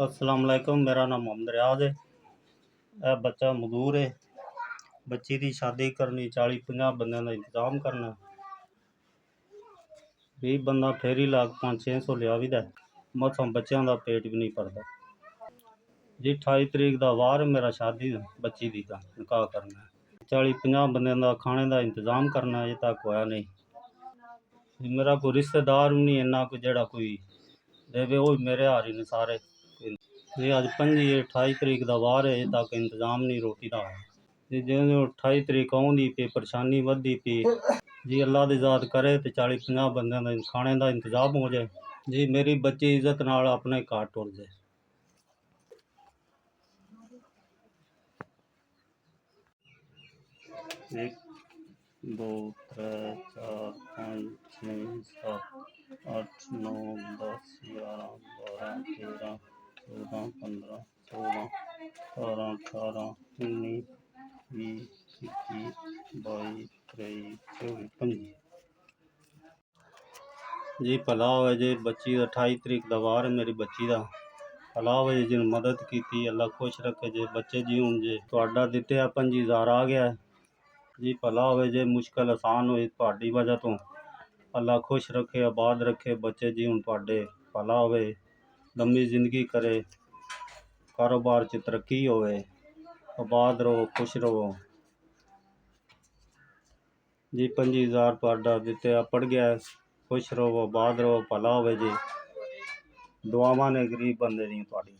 अस्सलाम वालेकुम। मेरा नाम मोहम्मद रियाज है। यह बच्चा मजदूर है। बच्ची की शादी करनी, 40-50 बंदों का इंतजाम करना। 20 बंदा फेर ही लाख 500-600 लिया भी दे, मसां बच्चों का पेट भी नहीं भरता जी। 28 तरीक का वार मेरा शादी बच्ची दी का निकाह करना है। 40-50 बंदों का खाने का इंतजाम करना, अजे तक होया नहीं। मेरा कोई रिश्तेदार भी नहीं इन्ना कोई जेड़ा कोई देवे, वो मेरे हार ही ने सारे जी। अज 28 तरीक का वार है, अजे तक इंतजाम नहीं रोटी का जी। जो 28 तरीक आउंदी पे परेशानी वधदी पी जी। अल्लाह दी ज़ात करे तो 40-50 बंदों का खाने का इंतजाम हो जाए जी। मेरी बच्ची इज्जत नाल अपने घर टुर जाए। 1 2 3 4 5 6 7 8 9 10 11 12 13 14 15 16 17 18 19 20 21 22 23 24 25 जी। भला होवे जे बच्ची 28 तरीक का वार है मेरी बच्ची का। भला होवे जिन मदद की, अल्लाह खुश रखे जे बच्चे जीवन जे तुहाडा दित्या 25,000 आ गया जी। भला होवे जे मुश्किल आसान होई तुहाडी वजह तो, अल्लाह खुश रखे आबाद रखे बच्चे जीवन तुहाडे। भला होवे, लंबी जिंदगी करे, कारोबार च तरक्की होवे, आबाद रहो, खुश रहो जी। 25,000 तुहाडा दित्या पड़ गया है। खुश रहो, आबाद रहो। भला होवे जी। दुआवां ने गरीब बंदे दी तुहाडी।